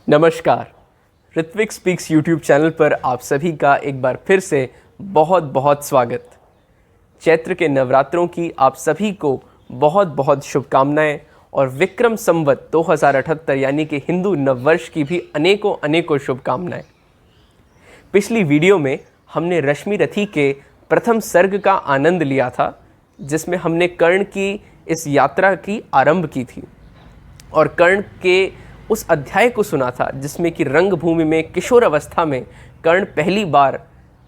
नमस्कार। Ritwik speaks YouTube channel पर आप सभी का एक बार फिर से बहुत बहुत स्वागत। चैत्र के नवरात्रों की आप सभी को बहुत बहुत शुभकामनाएं और विक्रम संवत 2078 यानी कि हिंदू नववर्ष की भी अनेकों अनेकों शुभकामनाएं। पिछली वीडियो में हमने रश्मि रथी के प्रथम सर्ग का आनंद लिया था, जिसमें हमने कर्ण की इस यात्रा की आरंभ की थी और कर्ण के उस अध्याय को सुना था जिसमें कि रंगभूमि में किशोर अवस्था में कर्ण पहली बार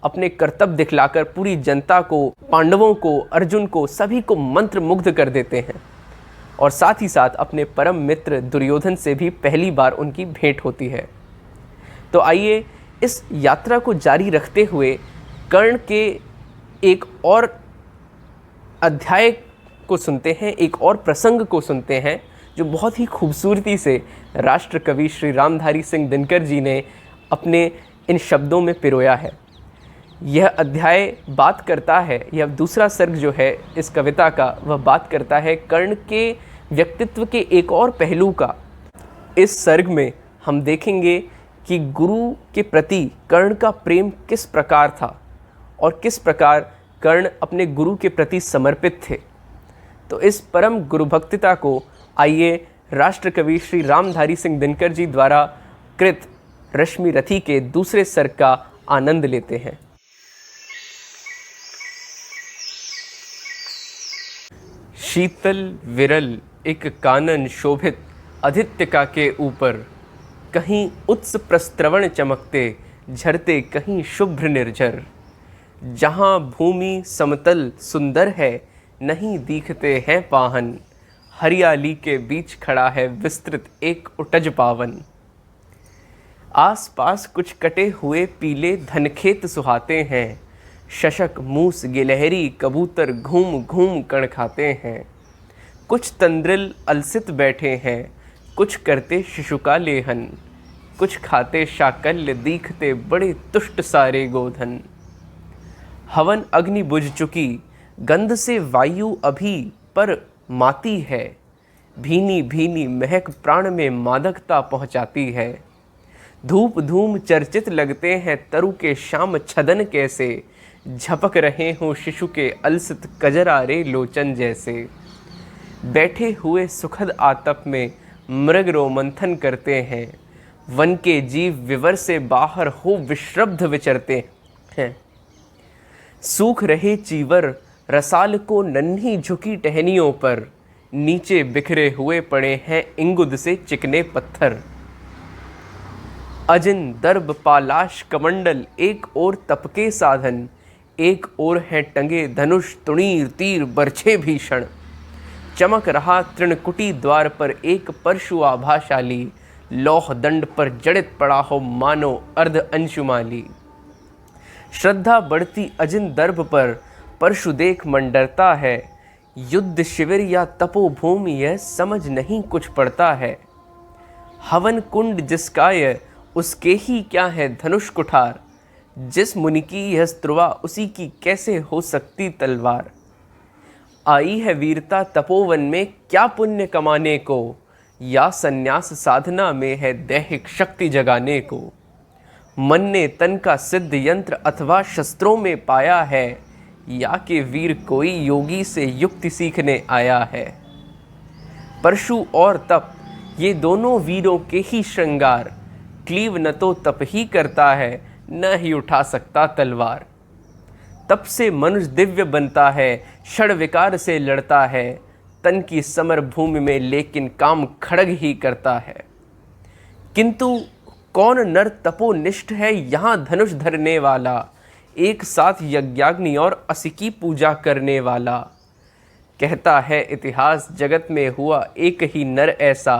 अपने कर्तव्य दिखलाकर पूरी जनता को, पांडवों को, अर्जुन को, सभी को मंत्रमुग्ध कर देते हैं और साथ ही साथ अपने परम मित्र दुर्योधन से भी पहली बार उनकी भेंट होती है। तो आइए इस यात्रा को जारी रखते हुए कर्ण के एक और अध्याय को सुनते हैं, एक और प्रसंग को सुनते हैं जो बहुत ही खूबसूरती से राष्ट्र कवि श्री रामधारी सिंह दिनकर जी ने अपने इन शब्दों में पिरोया है। यह अध्याय बात करता है, यह दूसरा सर्ग जो है इस कविता का, वह बात करता है कर्ण के व्यक्तित्व के एक और पहलू का। इस सर्ग में हम देखेंगे कि गुरु के प्रति कर्ण का प्रेम किस प्रकार था और किस प्रकार कर्ण अपने गुरु के प्रति समर्पित थे। तो इस परम गुरुभक्तिता को आइए राष्ट्र कवि श्री रामधारी सिंह दिनकर जी द्वारा कृत रश्मि रथी के दूसरे सर्ग का आनंद लेते हैं। शीतल विरल एक कानन शोभित आदित्यका के ऊपर, कहीं उत्स प्रस्त्रवण चमकते झरते कहीं शुभ्र निर्झर। जहाँ भूमि समतल सुंदर है नहीं दिखते हैं पाहन, हरियाली के बीच खड़ा है विस्तृत एक उटज पावन। आस पास कुछ कटे हुए पीले धनखेत सुहाते हैं, शशक मूस गिलहरी कबूतर घूम घूम कण खाते हैं। कुछ तंद्रिल अलसित बैठे हैं, कुछ करते शिशु का लेहन, कुछ खाते शाकल्य दीखते बड़े तुष्ट सारे गोधन। हवन अग्नि बुझ चुकी, गंध से वायु अभी पर माती है, भीनी भीनी महक प्राण में मादकता पहुंचाती है। धूप धूम चर्चित लगते हैं तरु के शाम छदन कैसे, झपक रहे हों शिशु के अलसित कजरारे लोचन जैसे। बैठे हुए सुखद आतप में मृग रोमंथन करते हैं, वन के जीव विवर से बाहर हो विश्रब्ध विचरते हैं। सूख रहे चीवर रसाल को नन्ही झुकी टहनियों पर, नीचे बिखरे हुए पड़े हैं इंगुद से चिकने पत्थर। अजिन दर्भ पालाश कमंडल एक और तपके साधन, एक और हैं टंगे धनुष तुणीर तीर बरछे भीषण। चमक रहा तृणकुटी द्वार पर एक परशु आभाशाली, लौह दंड पर जड़ित पड़ा हो मानो अर्ध अंशुमाली। श्रद्धा बढ़ती अजिन दर्भ पर परशु देख मन डरता है, युद्ध शिविर या तपोभूमि यह समझ नहीं कुछ पड़ता है। हवन कुंड जिसका यह उसके ही क्या है धनुष कुठार, जिस मुनि की यह स्त्रुवा उसी की कैसे हो सकती तलवार। आई है वीरता तपोवन में क्या पुण्य कमाने को, या संन्यास साधना में है दैहिक शक्ति जगाने को। मन ने तन का सिद्ध यंत्र अथवा शस्त्रों में पाया है, या कि वीर कोई योगी से युक्ति सीखने आया है। परशु और तप ये दोनों वीरों के ही श्रृंगार, क्लीव न तो तप ही करता है न ही उठा सकता तलवार। तप से मनुष्य दिव्य बनता है, षड विकार से लड़ता है, तन की समर भूमि में लेकिन काम खड़ग ही करता है। किंतु कौन नर तपोनिष्ठ है यहाँ धनुष धरने वाला, एक साथ यज्ञाग्नि और असी की पूजा करने वाला। कहता है इतिहास जगत में हुआ एक ही नर ऐसा,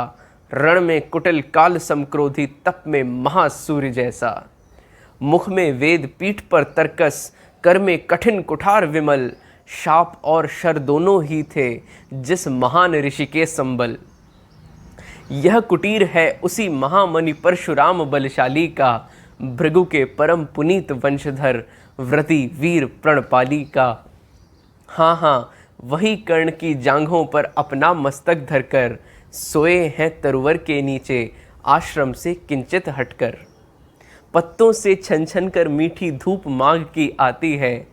रण में कुटिल काल समक्रोधी तप में महासूर्य जैसा। मुख में वेद पीठ पर तर्कस, कर में कठिन कुठार विमल, शाप और शर दोनों ही थे जिस महान ऋषि के संबल। यह कुटीर है उसी महामणि परशुराम बलशाली का, भृगु के परम पुनीत वंशधर व्रति वीर प्रणपाली का। हाँ हाँ, वही कर्ण की जांघों पर अपना मस्तक धरकर सोए हैं तरुवर के नीचे, आश्रम से किंचित हटकर। पत्तों से छन छन कर मीठी धूप माघ की आती है,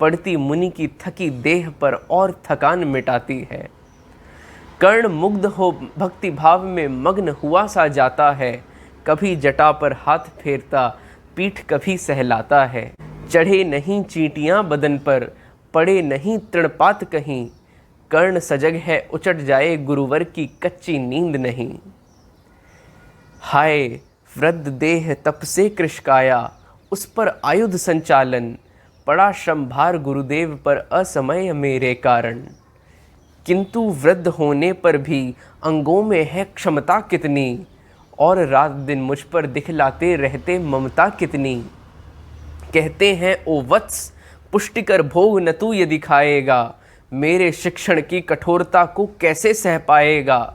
पड़ती मुनि की थकी देह पर और थकान मिटाती है। कर्ण मुग्ध हो भक्ति भाव में मग्न हुआ सा जाता है, कभी जटा पर हाथ फेरता, पीठ कभी सहलाता है। चढ़े नहीं चींटियां बदन पर, पड़े नहीं तृणपात कहीं, कर्ण सजग है उचट जाए गुरुवर की कच्ची नींद नहीं। हाय वृद्ध देह तप से कृशकाया, उस पर आयुध संचालन, पड़ा श्रम भार गुरुदेव पर असमय मेरे कारण। किंतु वृद्ध होने पर भी अंगों में है क्षमता कितनी, और रात दिन मुझ पर दिखलाते रहते ममता कितनी। कहते हैं ओ वत्स पुष्टिकर भोग न तू यदि खाएगा, मेरे शिक्षण की कठोरता को कैसे सह पाएगा।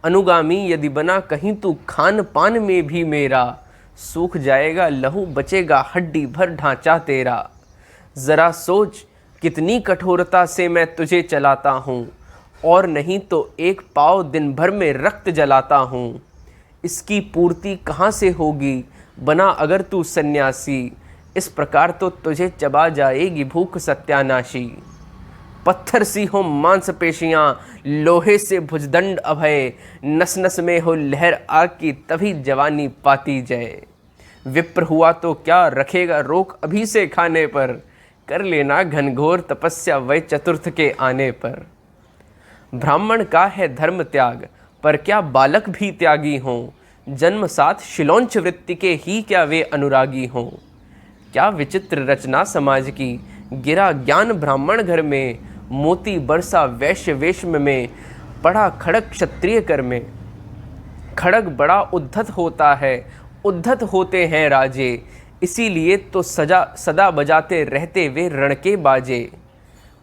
अनुगामी यदि बना कहीं तू खान पान में भी मेरा, सूख जाएगा लहू बचेगा हड्डी भर ढांचा तेरा। ज़रा सोच कितनी कठोरता से मैं तुझे चलाता हूँ, और नहीं तो एक पाव दिन भर में रक्त जलाता हूँ। इसकी पूर्ति कहाँ से होगी बना अगर तू सन्यासी, इस प्रकार तो तुझे चबा जाएगी भूख सत्यानाशी। पत्थर सी हो मांसपेशियाँ, लोहे से भुजदंड अभय, नस नस में हो लहर आग की तभी जवानी पाती जय। विप्र हुआ तो क्या रखेगा रोक अभी से खाने पर, कर लेना घनघोर तपस्या वै चतुर्थ के आने पर। ब्राह्मण का है धर्म त्याग, पर क्या बालक भी त्यागी हों, जन्म साथ शिलौंच वृत्ति के ही क्या वे अनुरागी हों। क्या विचित्र रचना समाज की, गिरा ज्ञान ब्राह्मण घर में, मोती बरसा वैश्य वेश्म में, पड़ा खड़ग क्षत्रिय कर में। खड़ग बड़ा उद्धत होता है, उद्धत होते हैं राजे, इसीलिए तो सदा बजाते रहते वे रण के बाजे।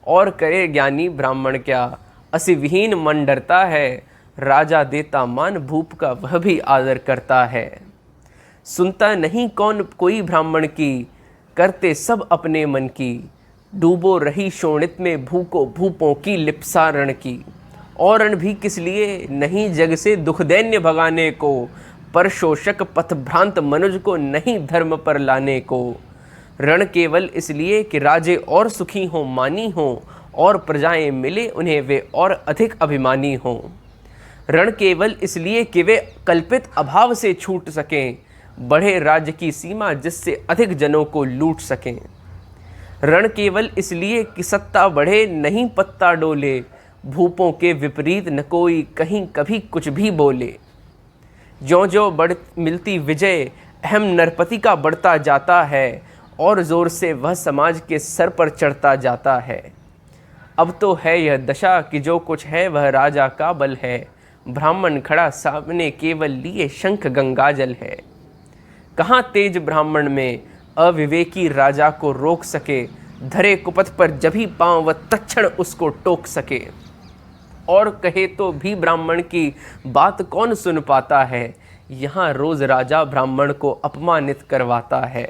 और करे ज्ञानी ब्राह्मण क्या, असिविहीन मन डरता है, राजा देता मान भूप का वह भी आदर करता है। सुनता नहीं कौन कोई ब्राह्मण की, करते सब अपने मन की, डूबो रही शोणित में भूको भूपों की लिप्सा रण की। और रण भी किस लिए नहीं जग से दुख दैन्य भगाने को, पर शोषक पथभ्रांत मनुज को नहीं धर्म पर लाने को। रण केवल इसलिए कि राजे और सुखी हों मानी हों, और प्रजाएं मिले उन्हें वे और अधिक अभिमानी हों। रण केवल इसलिए कि वे कल्पित अभाव से छूट सकें, बढ़े राज्य की सीमा जिससे अधिक जनों को लूट सकें। रण केवल इसलिए कि सत्ता बढ़े नहीं पत्ता डोले, भूपों के विपरीत न कोई कहीं कभी कुछ भी बोले। ज्यों ज्यों मिलती विजय अहम नरपति का बढ़ता जाता है, और जोर से वह समाज के सर पर चढ़ता जाता है। अब तो है यह दशा कि जो कुछ है वह राजा का बल है, ब्राह्मण खड़ा सामने केवल लिए शंख गंगाजल है। कहाँ तेज ब्राह्मण में अविवेकी राजा को रोक सके, धरे कुपथ पर जभी पांव व तत्क्षण उसको टोक सके। और कहे तो भी ब्राह्मण की बात कौन सुन पाता है, यहाँ रोज राजा ब्राह्मण को अपमानित करवाता है।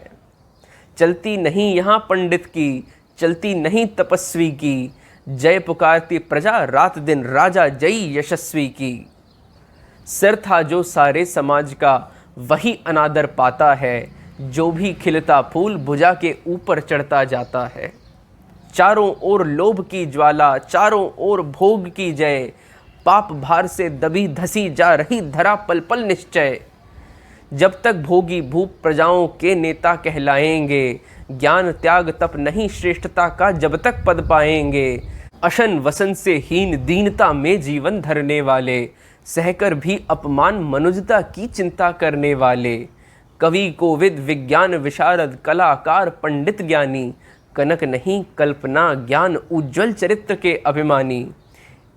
चलती नहीं यहाँ पंडित की, चलती नहीं तपस्वी की, जय पुकारती प्रजा रात दिन राजा जयी यशस्वी की। सिर था जो सारे समाज का वही अनादर पाता है, जो भी खिलता फूल भुजा के ऊपर चढ़ता जाता है। चारों ओर लोभ की ज्वाला, चारों ओर भोग की जय, पाप भार से दबी धसी जा रही धरा पल पल निश्चय। जब तक भोगी भूप प्रजाओं के नेता कहलाएंगे, ज्ञान त्याग तप नहीं श्रेष्ठता का जब तक पद पाएंगे। अशन वसन से हीन दीनता में जीवन धरने वाले, सहकर भी अपमान मनुजता की चिंता करने वाले। कवि कोविद विज्ञान विशारद कलाकार पंडित ज्ञानी, कनक नहीं कल्पना ज्ञान उज्ज्वल चरित्र के अभिमानी।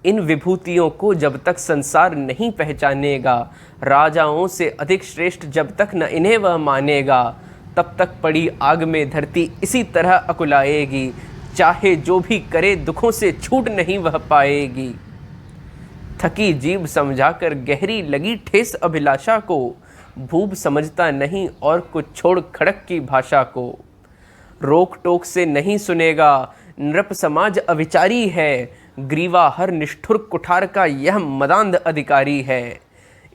इन विभूतियों को जब तक संसार नहीं पहचानेगा, राजाओं से अधिक श्रेष्ठ जब तक न इन्हें वह मानेगा, तब तक पड़ी आग में धरती इसी तरह अकुलाएगी। चाहे जो भी करे दुखों से छूट नहीं वह पाएगी। थकी जीभ समझाकर गहरी लगी ठेस अभिलाषा को, भूप समझता नहीं और कुछ छोड़ खड़क की भाषा को। रोक टोक से नहीं सुनेगा, नृप समाज अविचारी है, ग्रीवा हर निष्ठुर कुठार का यह मदांध अधिकारी है।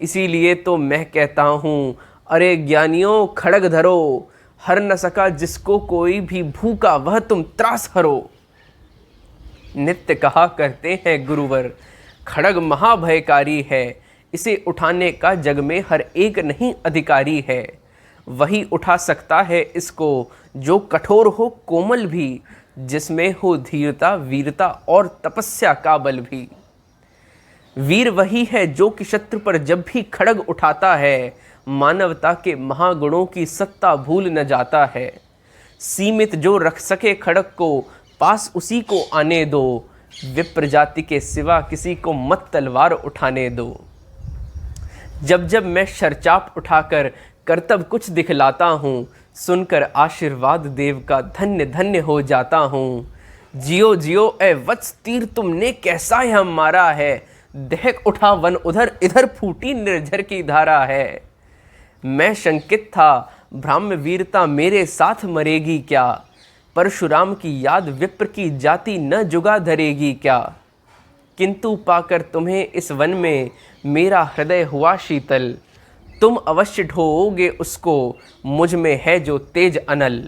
इसीलिए तो मैं कहता हूँ, अरे ज्ञानियों खड़ग धरो, हर न सका जिसको कोई भी भूखा वह तुम त्रास हरो। नित्य कहा करते हैं गुरुवर, खड़ग महाभयकारी है, इसे उठाने का जग में हर एक नहीं अधिकारी है। वही उठा सकता है इसको जो कठोर हो कोमल भी, जिसमें हो धीरता वीरता और तपस्या का बल भी। वीर वही है जो कि शत्रु पर जब भी खड़ग उठाता है, मानवता के महागुणों की सत्ता भूल न जाता है। सीमित जो रख सके खड़ग को, पास उसी को आने दो, विप्र जाति के सिवा किसी को मत तलवार उठाने दो। जब जब मैं शरचाप उठाकर कर्तव्य कुछ दिखलाता हूँ, सुनकर आशीर्वाद देव का धन्य धन्य हो जाता हूँ। जियो जियो ए वत्स तीर तुमने कैसा यह मारा है, दहक उठा वन उधर इधर फूटी निर्झर की धारा है। मैं शंकित था ब्राह्म वीरता मेरे साथ मरेगी क्या, परशुराम की याद विप्र की जाति न जुगा धरेगी क्या। किंतु पाकर तुम्हें इस वन में मेरा हृदय हुआ शीतल, तुम अवश्य ढोओगे उसको, मुझ में है जो तेज अनल।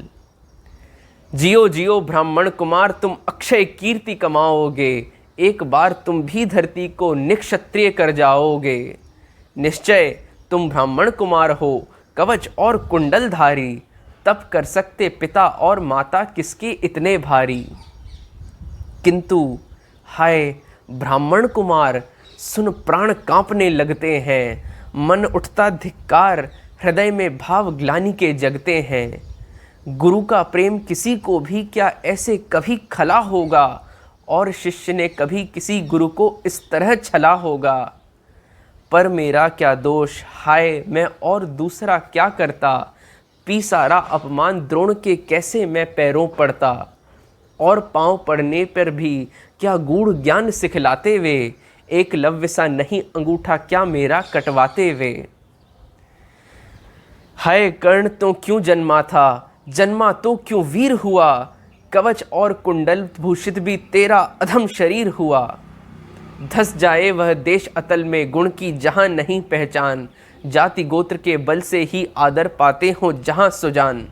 जियो जियो ब्राह्मण कुमार तुम अक्षय कीर्ति कमाओगे, एक बार तुम भी धरती को निक्षत्रिय कर जाओगे। निश्चय तुम ब्राह्मण कुमार हो कवच और कुंडलधारी, तब कर सकते पिता और माता किसके इतने भारी। किंतु हाय ब्राह्मण कुमार सुन प्राण कांपने लगते हैं, मन उठता धिक्कार हृदय में भाव ग्लानि के जगते हैं। गुरु का प्रेम किसी को भी क्या ऐसे कभी खला होगा, और शिष्य ने कभी किसी गुरु को इस तरह छला होगा। पर मेरा क्या दोष, हाय मैं और दूसरा क्या करता, पी सारा अपमान द्रोण के कैसे मैं पैरों पड़ता। और पांव पड़ने पर भी क्या गूढ़ ज्ञान सिखलाते वे, एकलव्य सा नहीं अंगूठा क्या मेरा कटवाते वे। हाय कर्ण तो क्यों जन्मा था, जन्मा तो क्यों वीर हुआ, कवच और कुंडल भूषित भी तेरा अधम शरीर हुआ। धस जाए वह देश अतल में गुण की जहां नहीं पहचान, जाति गोत्र के बल से ही आदर पाते हो जहां सुजान।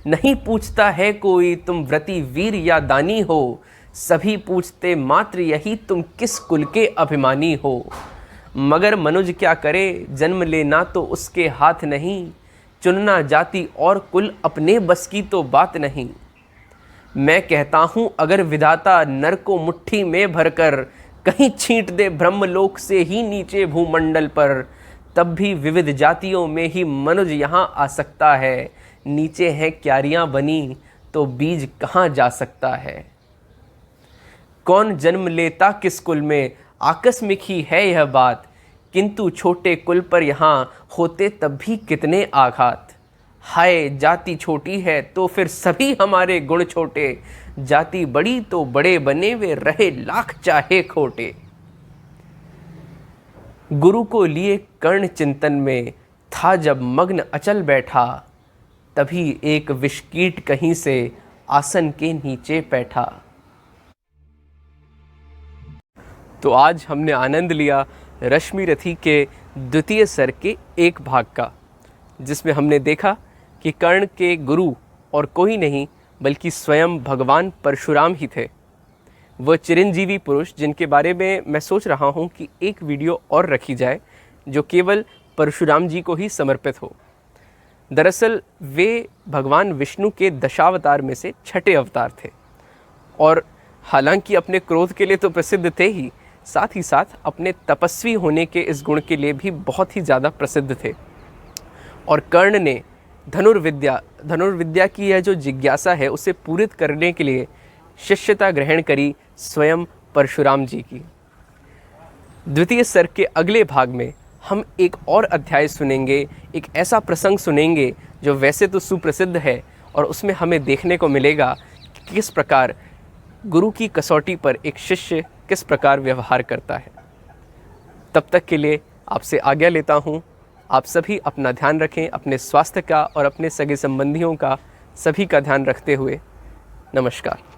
नहीं पूछता है कोई तुम व्रती वीर या दानी हो, सभी पूछते मात्र यही तुम किस कुल के अभिमानी हो। मगर मनुज क्या करे जन्म लेना तो उसके हाथ नहीं, चुनना जाति और कुल अपने बस की तो बात नहीं। मैं कहता हूँ अगर विधाता नर को मुट्ठी में भरकर कहीं छींट दे ब्रह्मलोक से ही नीचे भूमंडल पर, तब भी विविध जातियों में ही मनुज यहाँ आ सकता है। नीचे हैं क्यारियाँ बनी तो बीज कहाँ जा सकता है। कौन जन्म लेता किस कुल में, आकस्मिक ही है यह बात, किंतु छोटे कुल पर यहाँ होते तब भी कितने आघात। हाय जाति छोटी है तो फिर सभी हमारे गुण छोटे, जाति बड़ी तो बड़े बने वे रहे लाख चाहे खोटे। गुरु को लिए कर्ण चिंतन में था जब मग्न अचल बैठा, तभी एक विषकीट कहीं से आसन के नीचे बैठा। तो आज हमने आनंद लिया रश्मि रथी के द्वितीय सर के एक भाग का, जिसमें हमने देखा कि कर्ण के गुरु और कोई नहीं बल्कि स्वयं भगवान परशुराम ही थे। वह चिरंजीवी पुरुष जिनके बारे में मैं सोच रहा हूँ कि एक वीडियो और रखी जाए जो केवल परशुराम जी को ही समर्पित हो। दरअसल वे भगवान विष्णु के दशावतार में से छठे अवतार थे, और हालांकि अपने क्रोध के लिए तो प्रसिद्ध थे ही, साथ ही साथ अपने तपस्वी होने के इस गुण के लिए भी बहुत ही ज़्यादा प्रसिद्ध थे। और कर्ण ने धनुर्विद्या की यह जो जिज्ञासा है उसे पूरित करने के लिए शिष्यता ग्रहण करी स्वयं परशुराम जी की। द्वितीय सर के अगले भाग में हम एक और अध्याय सुनेंगे, एक ऐसा प्रसंग सुनेंगे जो वैसे तो सुप्रसिद्ध है, और उसमें हमें देखने को मिलेगा कि किस प्रकार गुरु की कसौटी पर एक शिष्य किस प्रकार व्यवहार करता है। तब तक के लिए आपसे आज्ञा लेता हूँ। आप सभी अपना ध्यान रखें, अपने स्वास्थ्य का और अपने सगे संबंधियों का, सभी का ध्यान रखते हुए। नमस्कार।